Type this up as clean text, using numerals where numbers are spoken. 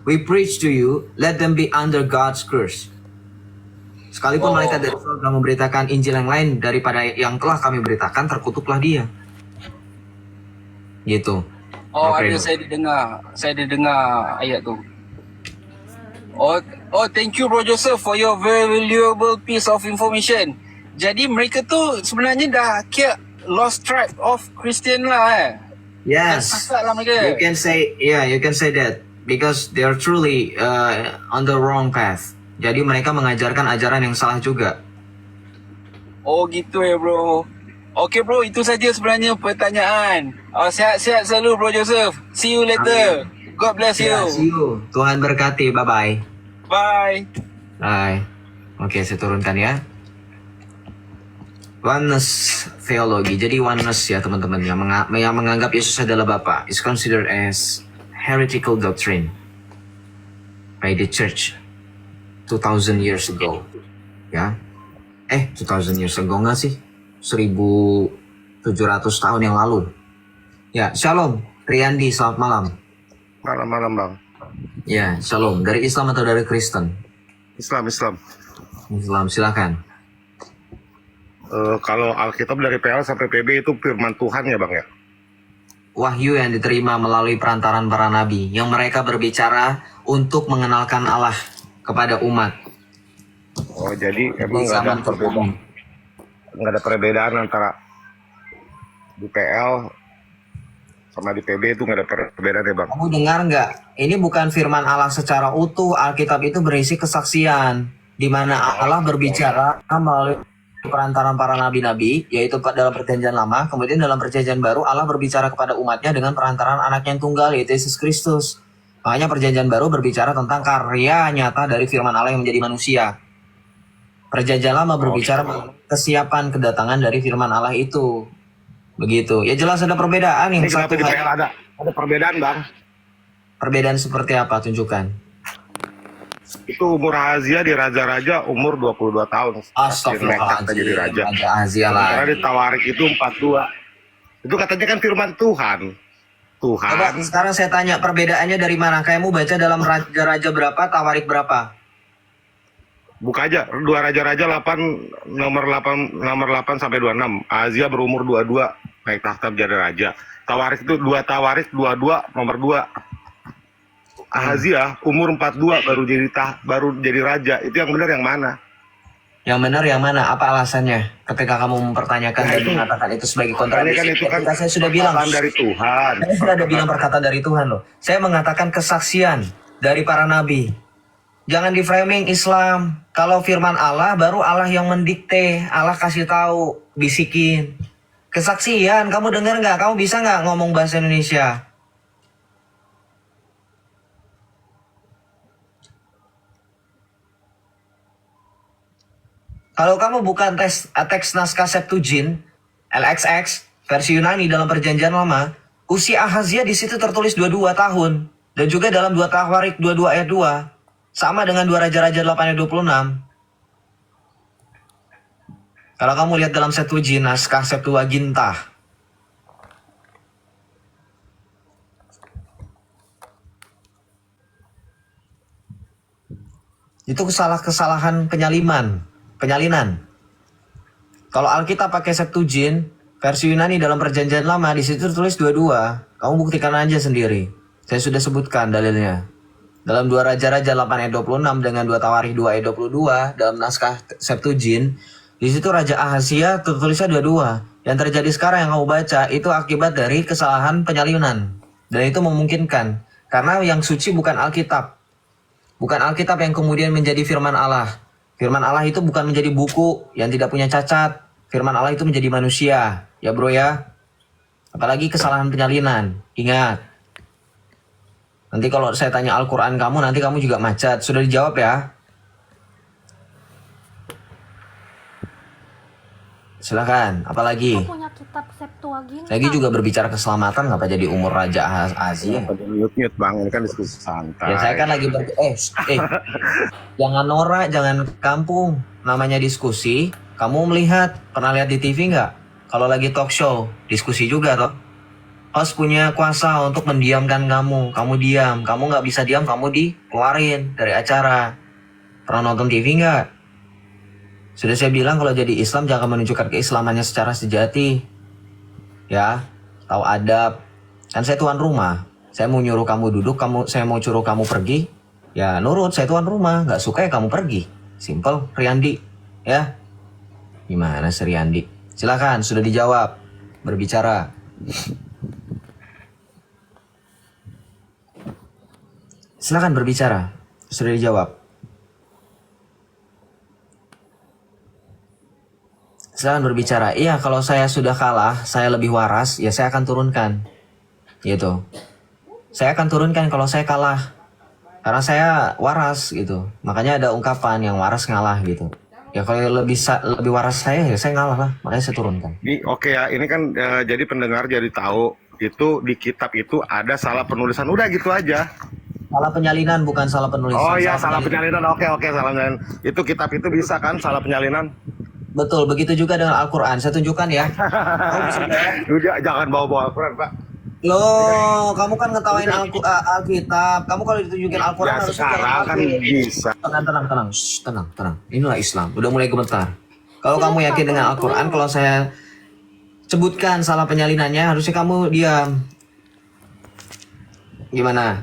we preach to you, let them be under God's curse. Sekalipun mereka dari surga memberitakan Injil yang lain daripada yang telah kami beritakan, terkutuklah dia. Gitu. Ada saya didengar ayat tu. Thank you Bro Joseph for your very valuable piece of information. Jadi mereka tu sebenarnya dah kira lost tribe of Christian lah Yes. Lah mereka. You can say that because they are truly on the wrong path. Jadi mereka mengajarkan ajaran yang salah juga. Oh gitu ya bro. Oke bro, itu saja sebenarnya pertanyaan. Sihat-sihat selalu Bro Joseph. See you later. God bless you. See you. Tuhan berkati. Bye-bye. Bye. Bye. Oke, saya turunkan ya. Oneness theology. Jadi oneness ya teman-teman yang menganggap Yesus adalah Bapa is considered as heretical doctrine by the church 2000 years ago. Ya. 2000 years ago enggak sih? 1700 tahun yang lalu. Ya, shalom. Triandi, selamat malam. Malam-malam bang. Ya, shalom. Dari Islam atau dari Kristen? Islam. Islam, silakan. Kalau Alkitab dari PL sampai PB itu firman Tuhan ya bang ya? Wahyu yang diterima melalui perantaran para nabi, yang mereka berbicara untuk mengenalkan Allah kepada umat. Oh jadi emang nggak ada perbedaan antara di PL sama di PB itu nggak ada perbedaan ya bang? Kamu dengar nggak? Ini bukan firman Allah secara utuh. Alkitab itu berisi kesaksian, di mana Allah berbicara melalui perantaran para nabi-nabi, yaitu dalam perjanjian lama. Kemudian dalam perjanjian baru Allah berbicara kepada umatnya dengan perantaran anaknya yang tunggal, yaitu Yesus Kristus. Makanya perjanjian baru berbicara tentang karya nyata dari firman Allah yang menjadi manusia. Perjanjian lama berbicara kesiapan kedatangan dari firman Allah itu. Begitu. Ya jelas ada perbedaan yang satu. Di PL ada perbedaan bang. Perbedaan seperti apa? Tunjukkan. Itu umur Ahazia di raja-raja umur 22 tahun. Astagfirullahaladzim. Jadi raja. Raja Ahazia lah. Karena di Tawarik itu 42. Itu katanya kan firman Tuhan. Coba sekarang saya tanya perbedaannya dari mana? Kamu baca dalam raja-raja berapa, Tawarik berapa? Buka aja, dua raja-raja 8 nomor 8 sampai 26. Ahazia berumur 22 naik tahta menjadi raja. Tawarik itu 2 Tawarik 22 nomor 2. Ahazia umur 42 baru jadi raja. Itu yang benar yang mana? Yang benar yang mana? Apa alasannya? Ketika kamu mempertanyakan dan mengatakan itu sebagai kontradiksi. Kan itu kan saya sudah bilang dari Tuhan. Saya sudah ada bilang perkataan dari Tuhan loh. Saya mengatakan kesaksian dari para nabi. Jangan di framing Islam. Kalau firman Allah baru Allah yang mendikte. Allah kasih tahu, bisikin. Kesaksian, kamu dengar nggak? Kamu bisa nggak ngomong bahasa Indonesia? Kalau kamu bukan teks naskah Septuagint, LXX, versi Yunani dalam perjanjian lama, usia Ahazia di situ tertulis 22 tahun. Dan juga dalam 2 Tawarik 22 ayat 2. Sama dengan 2 Raja-Raja 8 ayat 26. Kalau kamu lihat dalam Septuagint, naskah Septuaginta. Itu kesalahan penyalinan. Kalau Alkitab pakai Septuagint, versi Yunani dalam perjanjian lama, di situ tulis 22. Kamu buktikan aja sendiri. Saya sudah sebutkan dalilnya. Dalam 2 Raja-Raja 8 ayat 26 dengan 2 Tawarikh 2 ayat 22 dalam naskah Septuagint, di situ Raja Ahazia tertulisnya 22. Yang terjadi sekarang yang kamu baca itu akibat dari kesalahan penyalinan. Dan itu memungkinkan karena yang suci bukan Alkitab. Bukan Alkitab yang kemudian menjadi firman Allah. Firman Allah itu bukan menjadi buku yang tidak punya cacat. Firman Allah itu menjadi manusia. Ya bro ya. Apalagi kesalahan penyalinan. Ingat. Nanti kalau saya tanya Al-Quran kamu, nanti kamu juga macet. Sudah dijawab ya? Silakan. Apalagi? Aku punya kitab Septuaginta. Lagi juga berbicara keselamatan, ngapa jadi umur Raja Ahazia? Mute bang, ini kan diskusi santai. Ya saya kan lagi jangan norak, jangan kampung. Namanya diskusi. Kamu melihat, pernah lihat di TV nggak? Kalau lagi talk show, diskusi juga toh. Host punya kuasa untuk mendiamkan kamu. Kamu diam. Kamu nggak bisa diam, kamu dikeluarin dari acara. Pernah nonton TV nggak? Sudah saya bilang kalau jadi Islam jangan menunjukkan keislamannya secara sejati. Ya, tahu adab. Kan saya tuan rumah. Saya mau nyuruh kamu duduk, saya mau suruh kamu pergi. Ya nurut, saya tuan rumah. Nggak suka ya kamu pergi. Simple, Riyandi. Ya, gimana sih Riyandi? Silakan, sudah dijawab. Berbicara. Silakan berbicara. Sudah dijawab. Silakan berbicara. Iya, kalau saya sudah kalah, saya lebih waras, ya saya akan turunkan. Gitu. Saya akan turunkan kalau saya kalah. Karena saya waras gitu. Makanya ada ungkapan yang waras ngalah gitu. Ya kalau lebih waras saya, ya saya ngalah lah. Makanya saya turunkan. Oke ya, ini kan jadi pendengar jadi tahu itu di kitab itu ada salah penulisan. Udah gitu aja. Salah penyalinan bukan salah penulisan. Oh iya, salah penyalinan. Oke, salah penyalinan. Itu kitab itu bisa kan salah penyalinan? Betul, begitu juga dengan Al-Quran. Saya tunjukkan ya. Udah, jangan bawa-bawa Al-Quran, Pak. Loh, kamu kan ngetawain Alkitab. Kamu kalau ditunjukin Al-Quran Ya harus sekarang kan bisa. tenang. Shh, tenang. Inilah Islam. Udah mulai gemetar. Kalau kamu yakin dengan Al-Quran, kalau saya sebutkan salah penyalinannya, harusnya kamu diam. Gimana?